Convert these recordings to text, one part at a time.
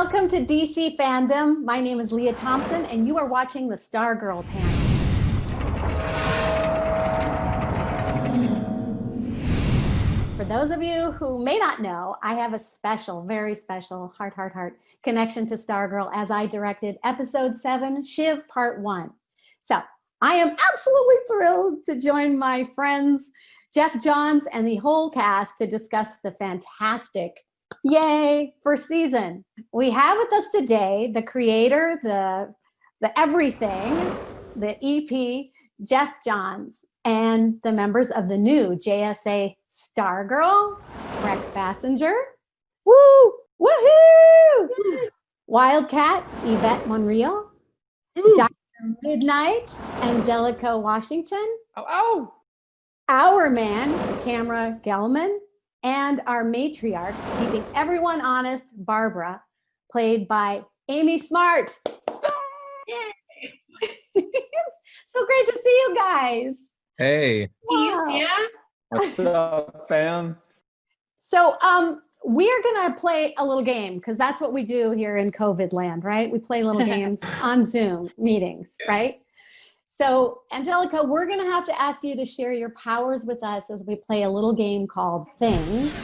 Welcome to DC Fandom. My name is Leah Thompson, and you are watching the Stargirl Panel. For those of you who may not know, I have a special, very special, heart connection to Stargirl as I directed episode 7, Shiv Part 1. So I am absolutely thrilled to join my friends, Jeff Johns and the whole cast to discuss the fantastic, yay, first season. We have with us today the creator, the everything, the EP, Jeff Johns, and the members of the new JSA Stargirl, Breck Bassinger, woohoo, Wildcat, Yvette Monreal, Dr. Midnight, Angelica Washington, our man, Camera Gelman, and our matriarch, keeping everyone honest, Barbara, played by Amy Smart. So great to see you guys. Hey. Wow. Yeah. What's up, fam? So we're gonna play a little game because that's what we do here in COVID land, right? We play little games on Zoom meetings, right? So Angelica, we're gonna have to ask you to share your powers with us as we play a little game called Things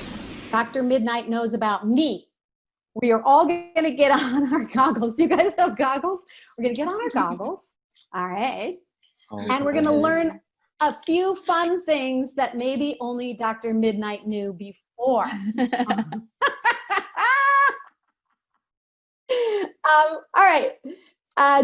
Dr. Midnight Knows About Me. We are all gonna get on our goggles. Do you guys have goggles? We're gonna get on our goggles. All right. And we're gonna learn a few fun things that maybe only Dr. Midnight knew before. All right,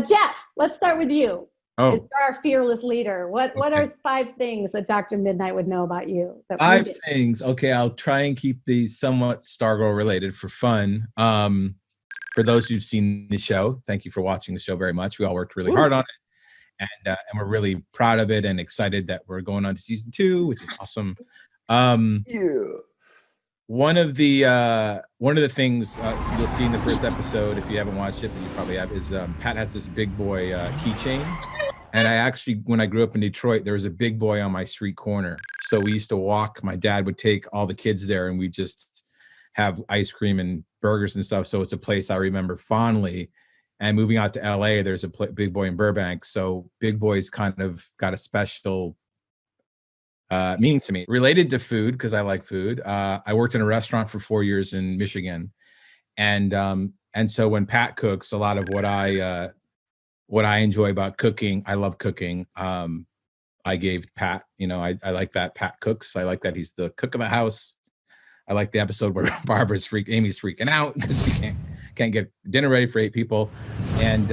Jeff, let's start with you. Oh, You're our fearless leader. What are 5 things that Dr. Midnight would know about you? That we 5 didn't? things. Okay, I'll try and keep these somewhat Stargirl related for fun. For those who've seen the show, thank you for watching the show very much. We all worked really hard on it, and we're really proud of it and excited that we're going on to season 2, which is awesome. One of the things you'll see in the first episode, if you haven't watched it, but you probably have, is Pat has this big boy keychain. And I actually, when I grew up in Detroit, there was a big boy on my street corner. So we used to walk. My dad would take all the kids there, and we just have ice cream and burgers and stuff. So it's a place I remember fondly. And moving out to LA, there's a big boy in Burbank. So big boy's kind of got a special meaning to me. Related to food, because I like food. I worked in a restaurant for 4 years in Michigan. And so when Pat cooks, a lot of what I enjoy about cooking, I love cooking. I gave Pat, I like that Pat cooks. I like that he's the cook of the house. I like the episode where Amy's freaking out because she can't get dinner ready for 8 people. And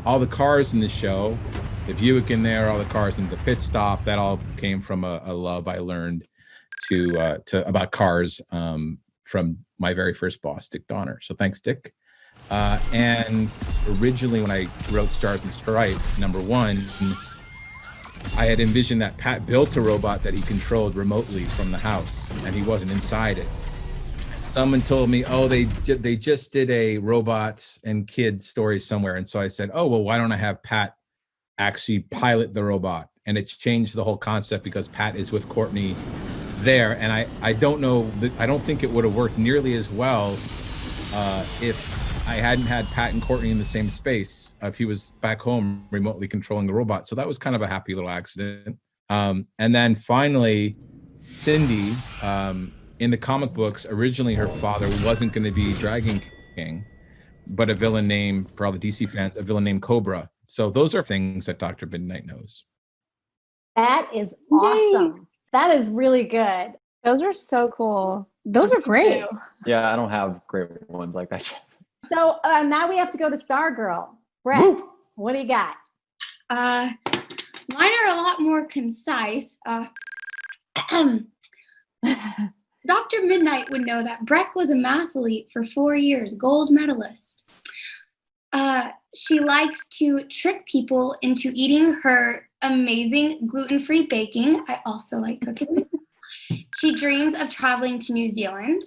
all the cars in the show, the Buick in there, all the cars in the pit stop, that all came from a love I learned to about cars from my very first boss, Dick Donner. So thanks, Dick. And originally when I wrote Stars and Stripes, #1, I had envisioned that Pat built a robot that he controlled remotely from the house, and he wasn't inside it. Someone told me, they just did a robot and kid story somewhere. And so I said, well, why don't I have Pat actually pilot the robot? And it changed the whole concept because Pat is with Courtney there. And I don't think it would have worked nearly as well if I hadn't had Pat and Courtney in the same space, if he was back home remotely controlling the robot. So that was kind of a happy little accident. And then finally, Cindy, in the comic books, originally her father wasn't going to be Dragon King, but a villain named, for all the DC fans, a villain named Cobra. So those are things that Dr. Midnight knows. That is awesome. Yay. That is really good. Those are so cool. Those are great. Yeah, I don't have great ones like that. So now we have to go to Stargirl. Brett, what do you got? Mine are a lot more concise. Dr. Midnight would know that Breck was a mathlete for 4 years, gold medalist. She likes to trick people into eating her amazing gluten-free baking. I also like cooking. She dreams of traveling to New Zealand.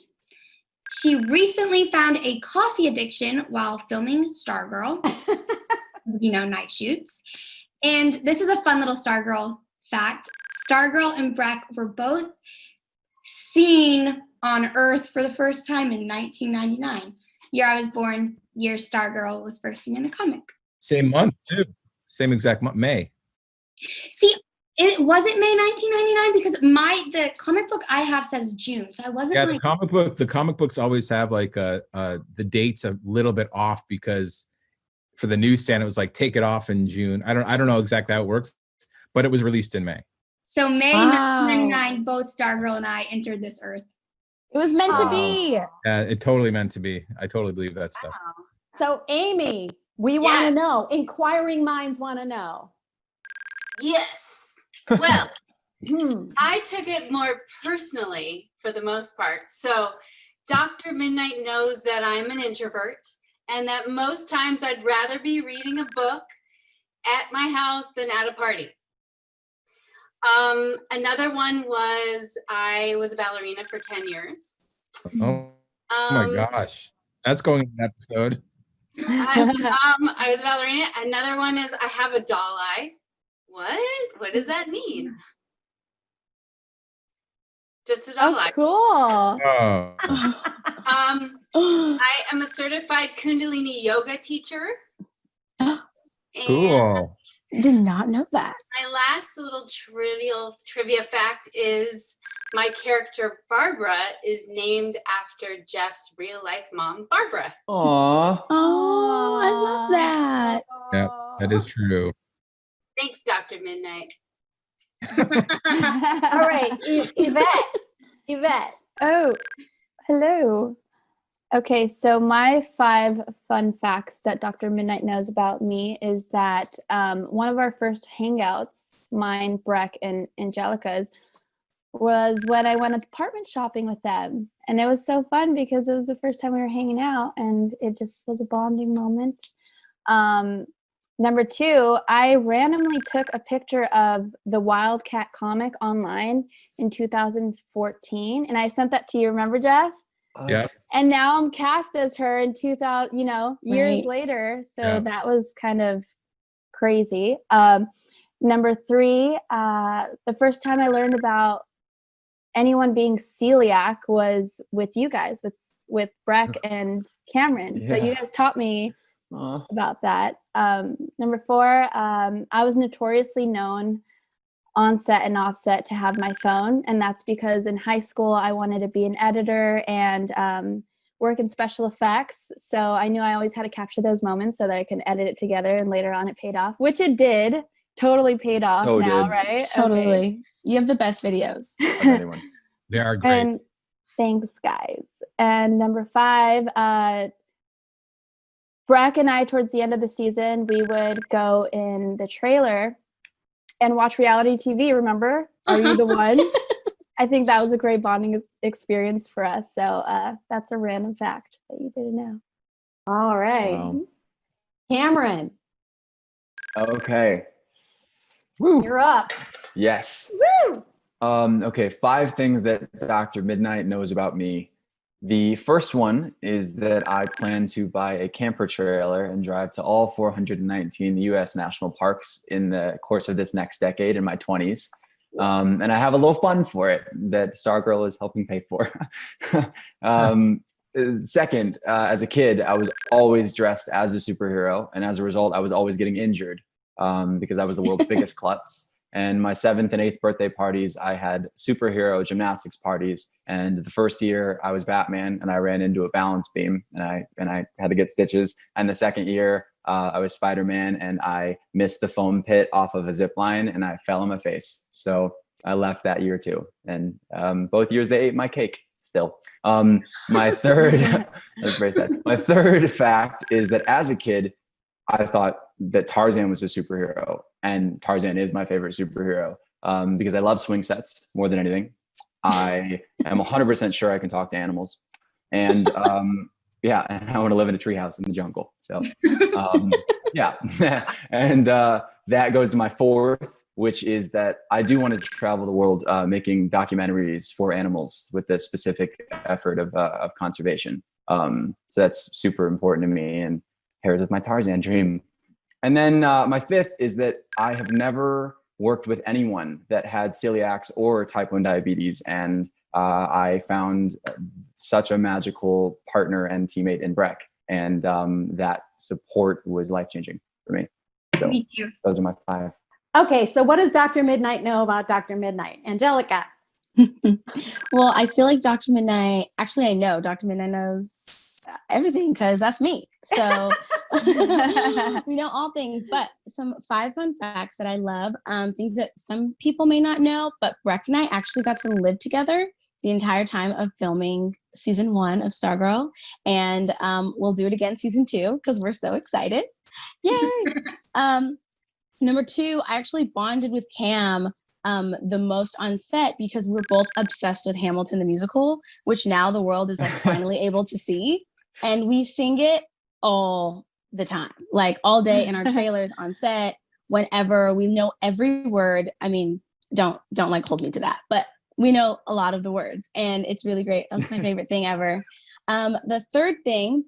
She recently found a coffee addiction while filming Stargirl, night shoots. And this is a fun little Stargirl fact. Stargirl and Breck were both seen on Earth for the first time in 1999. year I was born, year Stargirl was first seen in a comic. Same month too. Same exact month, May. See, it wasn't May 1999 because the comic book I have says June, so I wasn't Yeah, like the comic books always have like the dates a little bit off because for the newsstand it was like take it off in June. I don't know exactly how it works, but it was released in May. so May Wow. 1999. Both Stargirl and I entered this earth. It was meant to Wow. be. Yeah, it totally meant to be. I totally believe that stuff. So, Amy, we want to know. Inquiring minds want to know. Yes. Well, Hmm. I took it more personally for the most part. So Dr. Midnight knows that I'm an introvert and that most times I'd rather be reading a book at my house than at a party. Another one was I was a ballerina for 10 years. Oh my gosh. That's going in an episode. I was a ballerina. Another one is I have a doll eye. What does that mean? Just a doll Oh, eye. cool. Oh, I am a certified Kundalini yoga teacher. And cool. Did not know that. my last little trivia fact is my character Barbara is named after Jeff's real life mom, Barbara. Aw. Oh, I love that. Yeah, that is true. Thanks, Dr. Midnight. All right, Yvette. Oh, hello. Okay, so my 5 fun facts that Dr. Midnight knows about me is that one of our first hangouts, mine, Breck, and Angelica's, was when I went apartment shopping with them. And it was so fun because it was the first time we were hanging out and it just was a bonding moment. Number 2, I randomly took a picture of the Wildcat comic online in 2014 and I sent that to you. Remember, Jeff? Yeah. And now I'm cast as her in 2000, years Right. later. So Yeah. that was kind of crazy. Number 3, the first time I learned about anyone being celiac was with you guys, with Breck and Cameron. So you Yeah. guys taught me Aw. about that. Number 4, I was notoriously known on set and off set to have my phone, and that's because in high school I wanted to be an editor and work in special effects, so I knew I always had to capture those moments so that I can edit it together, and later on it paid off, which it did. Totally paid off So now, did. right? Totally. Okay. You have the best videos. Of anyone. They are great. And thanks, guys. And number 5, Breck and I, towards the end of the season, we would go in the trailer and watch reality TV, remember? Are You the One? I think that was a great bonding experience for us. So that's a random fact that you didn't know. All right. Wow. Cameron, Okay. Woo. you're up. Yes. Woo! Okay, 5 things that Dr. Midnight knows about me. The first one is that I plan to buy a camper trailer and drive to all 419 U.S. national parks in the course of this next decade in my 20s. And I have a little fund for it that Stargirl is helping pay for. Second, as a kid, I was always dressed as a superhero. And as a result, I was always getting injured because I was the world's biggest klutz. And my 7th and 8th birthday parties, I had superhero gymnastics parties. And the first year I was Batman and I ran into a balance beam and I had to get stitches. And the second year I was Spider-Man and I missed the foam pit off of a zip line and I fell on my face. So I left that year too. And both years they ate my cake still. My third, that's very sad. My third fact is that as a kid, I thought that Tarzan was a superhero, and Tarzan is my favorite superhero because I love swing sets more than anything. I am 100% sure I can talk to animals, and yeah, and I want to live in a treehouse in the jungle. So yeah, and that goes to my 4th, which is that I do want to travel the world making documentaries for animals with the specific effort of conservation. So that's super important to me and pairs with my Tarzan dream. And then my 5th is that I have never worked with anyone that had celiacs or type 1 diabetes. And I found such a magical partner and teammate in Breck. And that support was life-changing for me. So Me too. those are my 5. Okay, so what does Dr. Midnight know about Dr. Midnight? Angelica. Well, I feel like Dr. Midnight, actually, I know Dr. Midnight knows everything because that's me. So we know all things, but some 5 fun facts that I love, things that some people may not know, but Breck and I actually got to live together the entire time of filming season 1 of Stargirl. And we'll do it again season 2 because we're so excited. Yay! Number 2, I actually bonded with Cam the most on set because we're both obsessed with Hamilton the musical, which now the world is like finally able to see. And we sing it all the time, like all day in our trailers on set, whenever. We know every word. I mean, don't like hold me to that, but we know a lot of the words and it's really great. That's my favorite thing ever. The third thing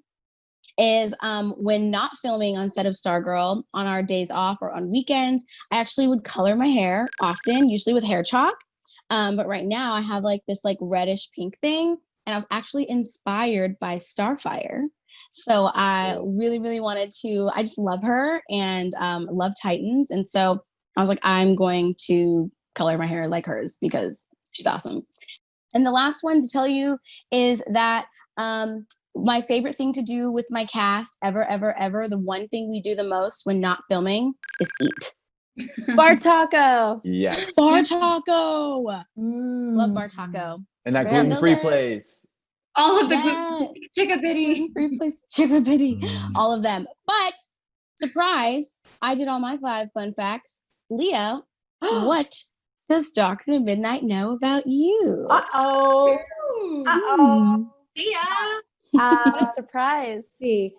is when not filming on set of Stargirl, on our days off or on weekends, I actually would color my hair often, usually with hair chalk. But right now I have like this like reddish pink thing, and I was actually inspired by Starfire. So I really, really wanted to, I just love her and love Titans. And so I was like, I'm going to color my hair like hers because she's awesome. And the last one to tell you is that my favorite thing to do with my cast ever, the one thing we do the most when not filming is eat. Bar taco. Yes. Bar taco. Love bar taco. And that Man, gluten-free those are- place. All of the Yes. chicken bitty. Free place, chicken bitty, all of them. But surprise, I did all my 5 fun facts. Leo, what does Dr. Midnight know about you? Uh-oh. Uh-oh. See ya. What a surprise. See.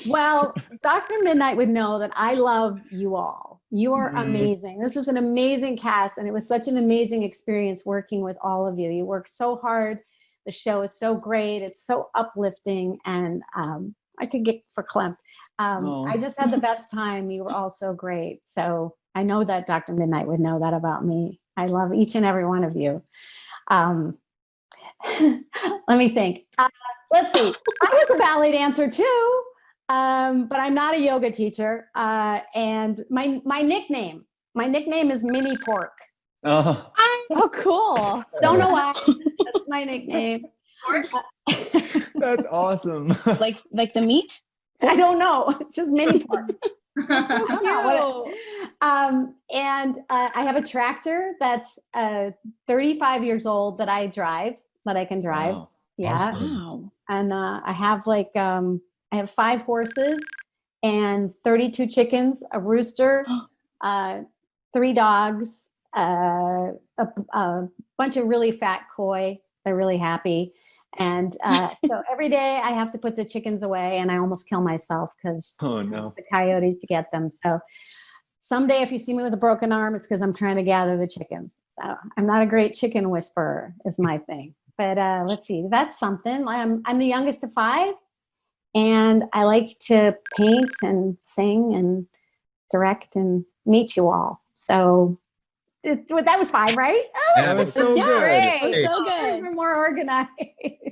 Well, Dr. Midnight would know that I love you all. You are amazing. This is an amazing cast, and it was such an amazing experience working with all of you. You work so hard. The show is so great. It's so uplifting, and I could get verklempt. I just had the best time. You were all so great. So I know that Dr. Midnight would know that about me. I love each and every one of you. Let me think. Let's see. I was a ballet dancer too, but I'm not a yoga teacher. And my nickname is Mini Pork. Oh, Oh, cool. Don't know why. That's my nickname. that's awesome. Like the meat? I don't know. It's just Mini Pork. Cute. And I have a tractor that's 35 years old that I drive, that I can drive. Wow. Yeah. Awesome. Wow. And I have I have 5 horses and 32 chickens, a rooster, 3 dogs, a bunch of really fat koi. They're really happy. And so every day I have to put the chickens away, and I almost kill myself because Oh no. the coyotes to get them. So someday if you see me with a broken arm, it's because I'm trying to gather the chickens. I'm not a great chicken whisperer is my thing. But let's see, that's something. I'm the youngest of 5, and I like to paint and sing and direct and meet you all. So that was 5, right? Oh, That was so Yeah, good. great. It was Hey, so guys good. were more organized.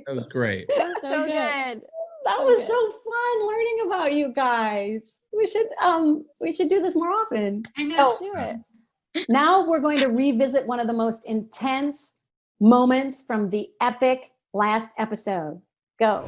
that was great. That was So so good. good. That So was good. so fun learning about you guys. We should do this more often. I know. So Do it. now we're going to revisit one of the most intense moments from the epic last episode. Go.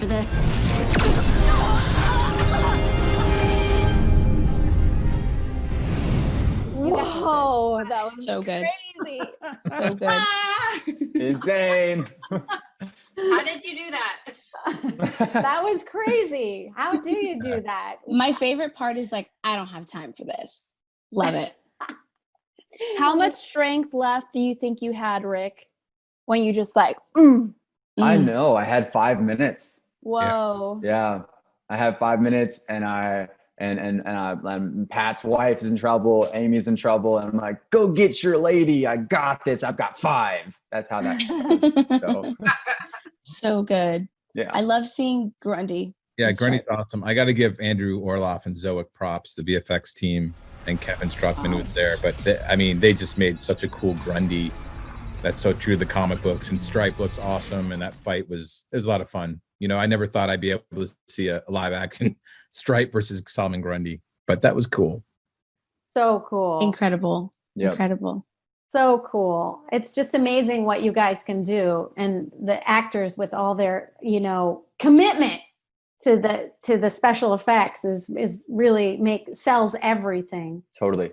this. Whoa, that was So good. crazy. So good. Ah! Insane. How did you do that? That was crazy. How do you do that? My favorite part is like, I don't have time for this. Love it. How much strength left do you think you had, Rick, when you just like, I know. I had 5 minutes. whoa. Yeah, I have 5 minutes, and Pat's wife is in trouble. Amy's in trouble, and I'm like, "Go get your lady. I got this. I've got 5." That's how that goes. So So good. yeah, I love seeing Grundy. Yeah, That's Grundy's awesome. I got to give Andrew Orloff and Zoic props, the VFX team, and Kevin Struckman was there. But they just made such a cool Grundy. That's so true to the comic books. And Stripe looks awesome, and that fight it was a lot of fun. You know, I never thought I'd be able to see a live action Stripe versus Solomon Grundy, but that was cool. So cool. Incredible. Yep. Incredible. So cool. It's just amazing what you guys can do, and the actors with all their, commitment to the special effects is really sells everything. totally.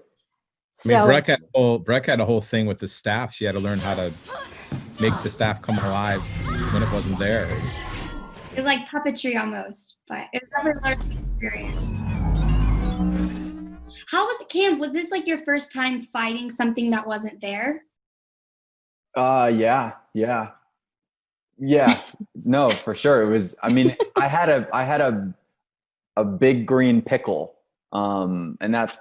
I mean, So Breck had a whole thing with the staff. She had to learn how to make the staff come alive when it wasn't there. It was like puppetry almost, but it was definitely a learning experience. How was it, Cam? Was this like your first time fighting something that wasn't there? Yeah. No, for sure. It was. I mean, I had a big green pickle, and that's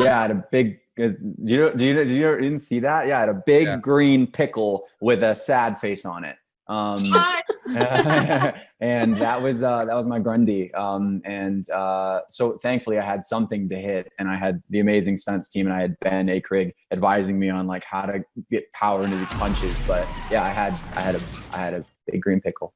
I had a big. You didn't see that? Yeah, I had a big green pickle with a sad face on it. And that was my Grundy. So thankfully I had something to hit, and I had the amazing stunts team, and I had Ben Akrigg advising me on like how to get power into these punches. But yeah, I had a big green pickle.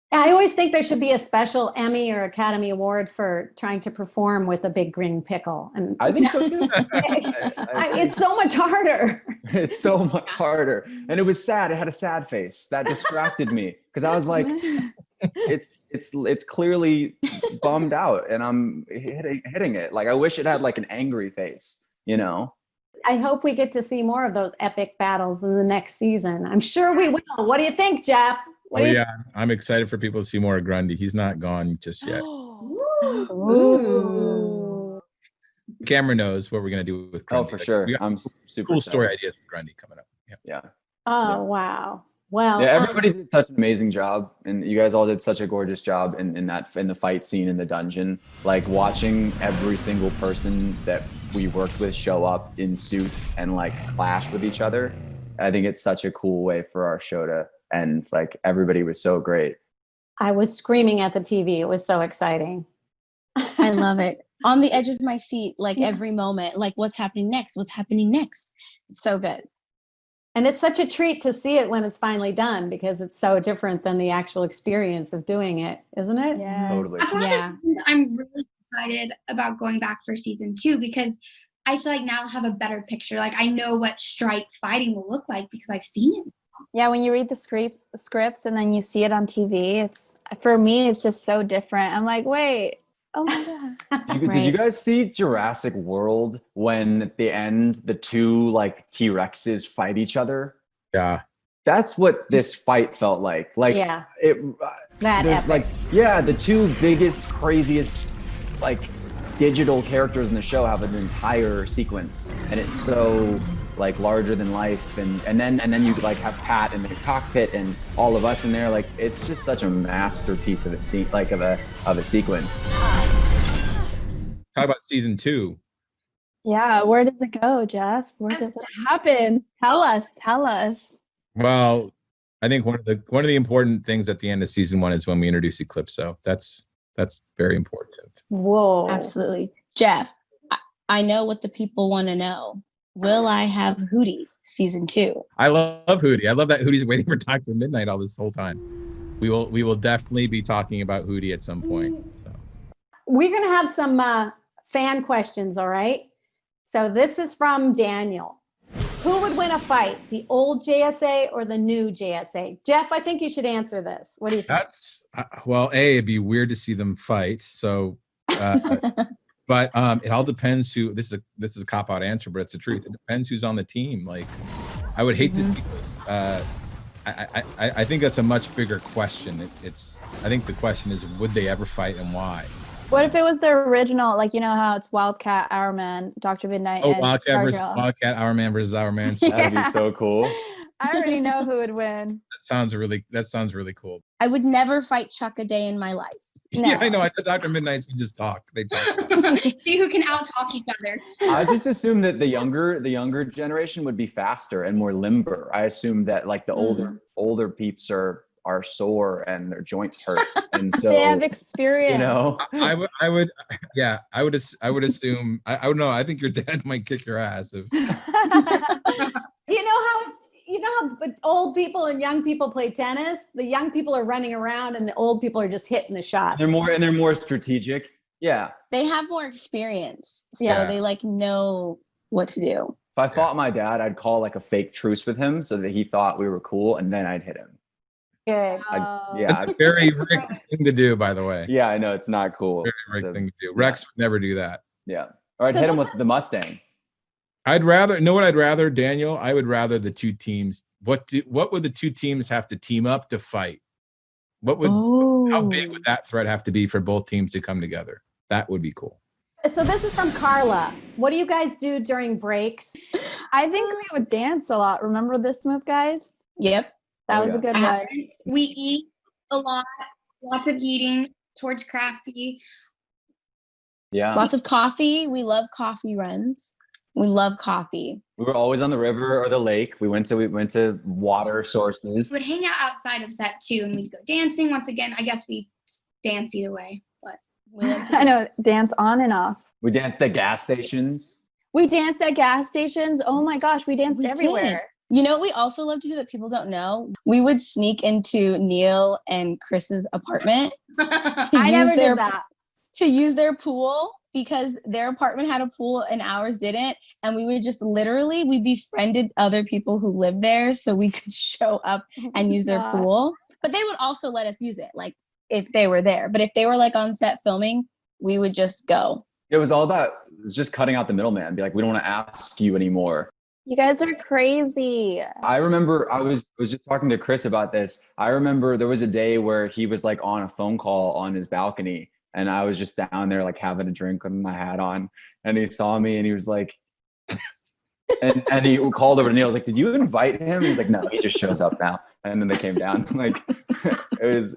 I always think there should be a special Emmy or Academy Award for trying to perform with a big green pickle. And I think so too. it's so much harder. It's so much harder, and it was sad. It had a sad face that distracted me because I was like, it's clearly bummed out, and I'm hitting it. Like I wish it had like an angry face, I hope we get to see more of those epic battles in the next season. I'm sure we will. What do you think, Jeff? I'm excited for people to see more of Grundy. He's not gone just yet. Ooh. Cameron knows what we're gonna do with Grundy. Oh, for sure. We got I'm super cool excited. story ideas with Grundy coming up. Yeah. Oh, wow. Well, Yeah, everybody did such an amazing job, and you guys all did such a gorgeous job in the fight scene in the dungeon. Like watching every single person that we worked with show up in suits and like clash with each other. I think it's such a cool way for our show to end. Like everybody was so great. I was screaming at the TV. It was so exciting. I love it. On the edge of my seat, like every moment, like what's happening next? What's happening next? It's so good. And it's such a treat to see it when it's finally done, because it's so different than the actual experience of doing it, isn't it? Yes. Totally. That's one of the Yeah. reasons I'm really excited about going back for season 2, because I feel like now I'll have a better picture. Like I know what Stripe fighting will look like because I've seen it. Yeah, when you read the scripts and then you see it on TV, for me it's just so different. I'm like, wait, oh my god. Did you guys see Jurassic World when at the end the two like T-Rexes fight each other? Yeah. That's what this fight felt like. Like Yeah. it That epic. like the two biggest, craziest like digital characters in the show have an entire sequence, and it's so like larger than life, and then you like have Pat in the cockpit and all of us in there. Like it's just such a masterpiece of a scene, like of a sequence. Talk about season 2. Yeah, where did it go, Jeff? Where did it happen? Tell us. Well, I think one of the important things at the end of season 1 is when we introduce Eclipso. That's very important. Whoa. Absolutely. Jeff, I know what the people want to know. Will I have Hootie season 2? I love Hootie. I love that Hootie's waiting for Dr. Midnight all this whole time. We will definitely be talking about Hootie at some point. So We're going to have some fan questions, all right? So this is from Daniel. Who would win a fight, the old JSA or the new JSA? Jeff, I think you should answer this. What do you think? That's well, it'd be weird to see them fight. So, but it all depends who. This is a cop out answer, but it's the truth. It depends who's on the team. Like, I would hate to see this. I think that's a much bigger question. I think the question is, would they ever fight and why? What if it was the original, like, you know how it's Wildcat, Hourman, Dr. Midnight, and Wildcat versus Stargirl? Wildcat, Hourman versus Hourman. That'd be so cool. I already know who would win. That sounds really cool. I would never fight Chuck a day in my life. No. Yeah, I know. I thought Dr. Midnight's we just talk. They talk. See who can out-talk each other. I just assume that the younger generation would be faster and more limber. I assume that like the older peeps are sore and their joints hurt, and so They have experience. you know. I would assume. I don't know. I think your dad might kick your ass if. You know how but old people and young people play tennis? The young people are running around and the old people are just hitting the shot. They're more strategic. Yeah. They have more experience, so Yeah. they like know what to do. If I fought my dad, I'd call like a fake truce with him so that he thought we were cool, and then I'd hit him. Good. Yeah. It's a very Rick thing to do, by the way. Yeah, I know it's not cool. Very Rick So, thing to do. Rex would never do that. yeah. Or I'd hit him with the Mustang. I'd rather know what I'd rather, Daniel. I would rather the two teams. What would the two teams have to team up to fight? How big would that threat have to be for both teams to come together? That would be cool. So this is from Carla. What do you guys do during breaks? I think we would dance a lot. Remember this move, guys? Yep. That Oh, was yeah. a good one. We eat a lot, lots of eating towards Crafty. Yeah. Lots of coffee. We love coffee runs. We love coffee. We were always on the river or the lake. We went to water sources. We would hang out outside of set too, and we'd go dancing. Once again, I guess we dance either way, but We love to I know, dance on and off. We danced at gas stations. We danced at gas stations. Oh my gosh, we danced We everywhere. You know what we also love to do that people don't know? We would sneak into Neil and Chris's apartment to I use never their did that. to use their pool because their apartment had a pool and ours didn't. And we would just we befriended other people who lived there so we could show up and use their God. pool. But they would also let us use it, like if they were there. But if they were like on set filming, we would just go. It was just cutting out the middleman. Be like, we don't want to ask you anymore. You guys are crazy. I remember I was just talking to Chris about this. I remember there was a day where he was like on a phone call on his balcony, and I was just down there like having a drink with my hat on, and he saw me and he was like, and he called over to Neil. I was like, "Did you invite him?" He's like, "No, he just shows up now." And then they came down. Like,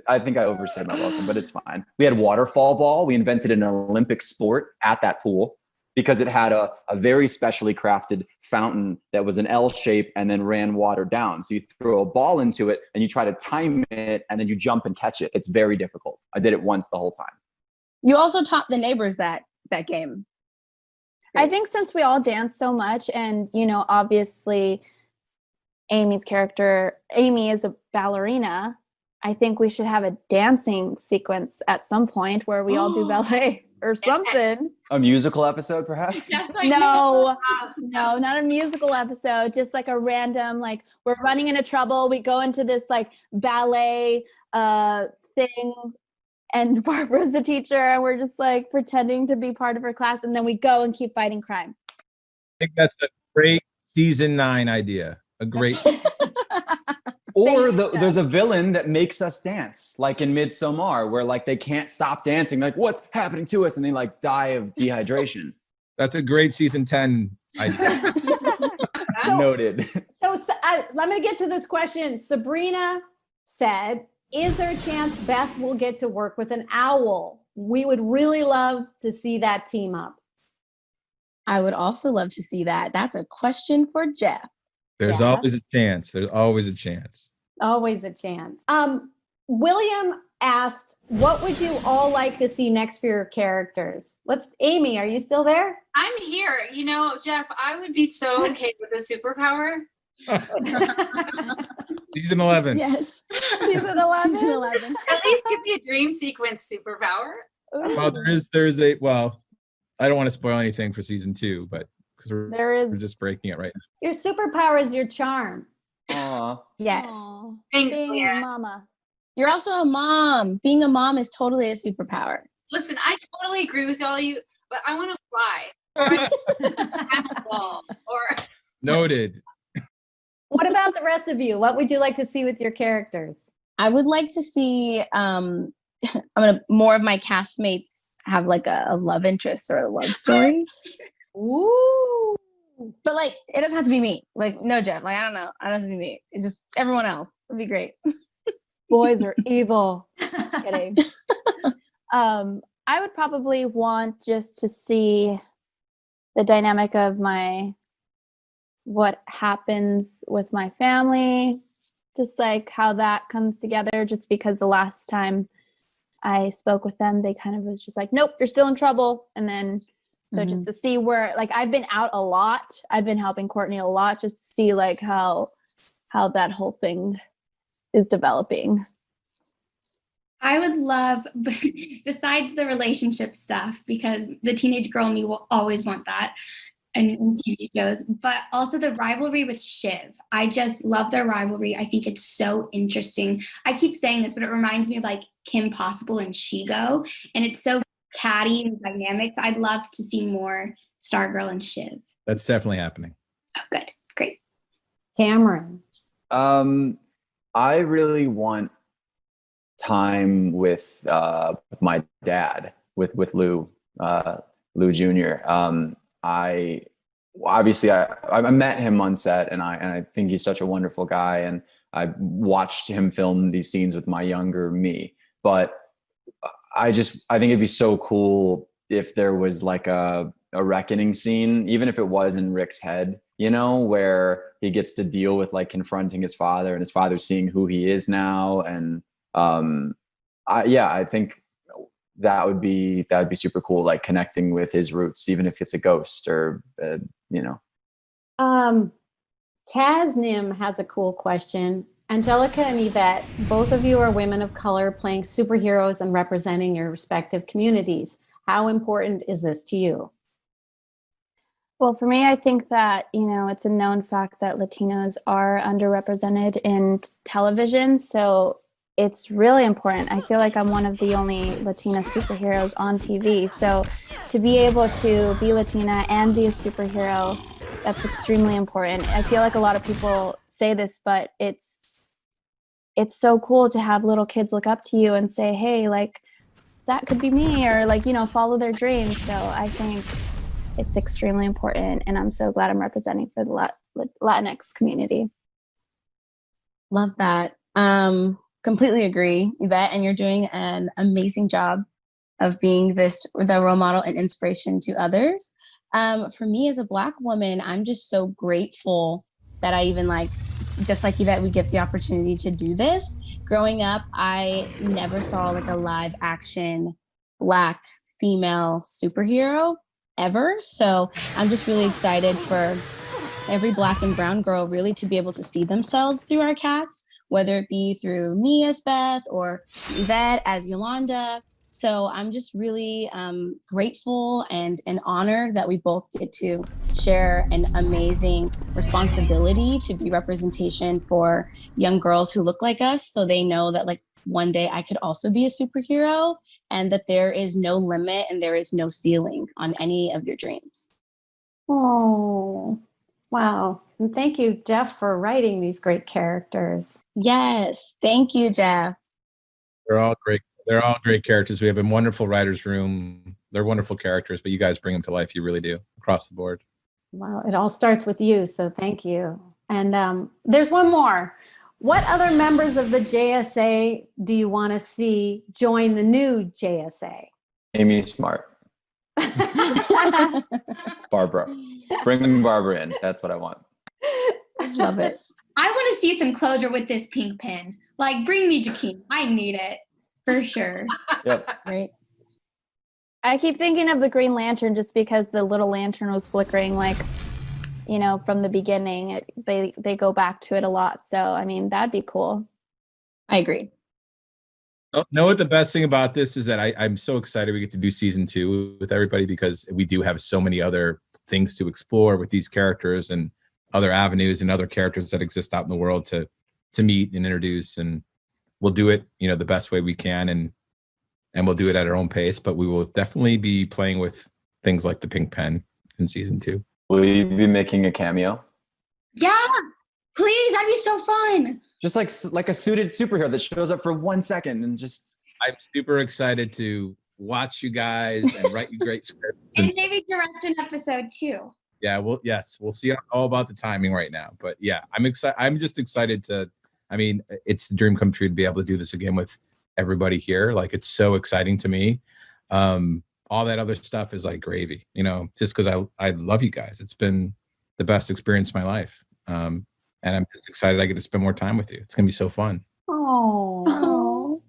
I think I overstayed my welcome, but it's fine. We had waterfall ball. We invented an Olympic sport at that pool because it had a very specially crafted fountain that was an L shape and then ran water down. So you throw a ball into it and you try to time it and then you jump and catch it. It's very difficult. I did it once the whole time. You also taught the neighbors that game. I think since we all dance so much, and obviously Amy's character, Amy is a ballerina, I think we should have a dancing sequence at some point where we all do ballet or something. A musical episode, perhaps? No, not a musical episode, just like a random, like we're running into trouble. We go into this like ballet thing, and Barbara's the teacher, and we're just like pretending to be part of her class, and then we go and keep fighting crime. I think that's a great season 9 idea. A great. Or there's a villain that makes us dance, like in Midsommar, where like they can't stop dancing, like what's happening to us, and they like die of dehydration. That's a great season 10 idea. Noted. So let me get to this question. Sabrina said, is there a chance Beth will get to work with an owl? We would really love to see that team up. I would also love to see that. That's a question for Jeff. There's Yeah. always a chance. There's always a chance. Always a chance. William asked, what would you all like to see next for your characters? Amy, are you still there? I'm here. Jeff, I would be so okay with a superpower. Season 11. Yes. Season 11? Season 11. At least give me a dream sequence superpower. Well, I don't want to spoil anything for season 2, but because we're, There is we're just breaking it right now. Your superpower is your charm. Aw. Yes. Aw, Thanks, being Leah. a mama. You're also a mom. Being a mom is totally a superpower. Listen, I totally agree with all you, but I want to fly. Have a ball, or Noted. What about the rest of you? What would you like to see with your characters? I would like to see more of my castmates have like a love interest or a love story. Ooh. But like it doesn't have to be me. Like no Jeff. Like I don't know. It doesn't have to be me. It just everyone else would be great. Boys are evil. Kidding. I would probably want just to see the dynamic of what happens with my family, just like how that comes together, just because the last time I spoke with them, they kind of was just like, nope, you're still in trouble. And then, so just to see where, like, I've been out a lot. I've been helping Courtney a lot, just to see like how that whole thing is developing. I would love, besides the relationship stuff, because the teenage girl in me will always want that in TV shows, but also the rivalry with Shiv. I just love their rivalry. I think it's so interesting. I keep saying this, but it reminds me of like Kim Possible and Shigo, and it's so catty and dynamic. I'd love to see more Stargirl and Shiv. That's definitely happening. Oh, good. Great. Cameron. I really want time with my dad, with Lou Jr. I met him on set, and I think he's such a wonderful guy, and I watched him film these scenes with my younger me. But I think it'd be so cool if there was like a reckoning scene, even if it was in Rick's head, where he gets to deal with like confronting his father, and his father seeing who he is now. And I think that'd be super cool, like connecting with his roots, even if it's a ghost or Tasnim has a cool question. Angelica and Yvette, both of you are women of color playing superheroes and representing your respective communities. How important is this to you? Well, for me, I think that, it's a known fact that Latinos are underrepresented in television. So it's really important. I feel like I'm one of the only Latina superheroes on TV. So to be able to be Latina and be a superhero, that's extremely important. I feel like a lot of people say this, but it's so cool to have little kids look up to you and say, hey, like, that could be me, or like, follow their dreams. So I think it's extremely important, and I'm so glad I'm representing for the Latinx community. Love that. Completely agree, Yvette, and you're doing an amazing job of being the role model and inspiration to others. For me as a Black woman, I'm just so grateful that I even just like Yvette, we get the opportunity to do this. Growing up, I never saw like a live action Black female superhero ever. So I'm just really excited for every Black and brown girl really to be able to see themselves through our cast, whether it be through me as Beth or Yvette as Yolanda. So I'm just really grateful and honored that we both get to share an amazing responsibility to be representation for young girls who look like us, so they know that like one day I could also be a superhero, and that there is no limit and there is no ceiling on any of your dreams. Oh, wow. And thank you, Jeff, for writing these great characters. Yes. Thank you, Jeff. They're all great. They're all great characters. We have a wonderful writer's room. They're wonderful characters, but you guys bring them to life. You really do, across the board. Well, it all starts with you, so thank you. And there's one more. What other members of the JSA do you want to see join the new JSA? Amy Smart, Barbara. Bring Barbara in. That's what I want. Love it. I want to see some closure with this pink pin. Like, bring me Jakeem. I need it. For sure. Yep. Right. I keep thinking of the Green Lantern just because the little lantern was flickering, like, from the beginning. They go back to it a lot. So, I mean, that'd be cool. I agree. Know what the best thing about this is that I'm so excited we get to do season 2 with everybody, because we do have so many other things to explore with these characters and other avenues and other characters that exist out in the world to meet and introduce. And we'll do it, you know, the best way we can, and we'll do it at our own pace. But we will definitely be playing with things like the Pink Pen in season 2. Will you be making a cameo? Yeah, please. That'd be so fun. Just like a suited superhero that shows up for 1 second and just. I'm super excited to watch you guys and write you great scripts. And maybe direct an episode too. Yeah, we'll see all about the timing right now. But yeah, I'm excited. I'm just excited it's the dream come true to be able to do this again with everybody here. Like, it's so exciting to me. All that other stuff is like gravy, you know, just because I love you guys. It's been the best experience of my life. And I'm just excited I get to spend more time with you. It's gonna be so fun. Oh.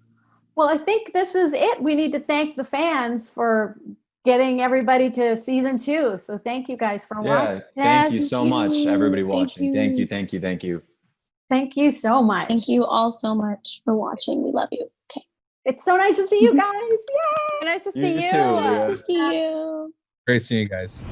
Well, I think this is it. We need to thank the fans for getting everybody to season 2. So thank you guys for watching. Thank you so much, everybody Thank watching. you. Thank you, thank you, thank you. Thank you so much. Thank you all so much for watching. We love you. Okay. It's so nice to see you guys. Yay! Nice to You see you. too, Nice Leah. to see you. Great seeing you guys.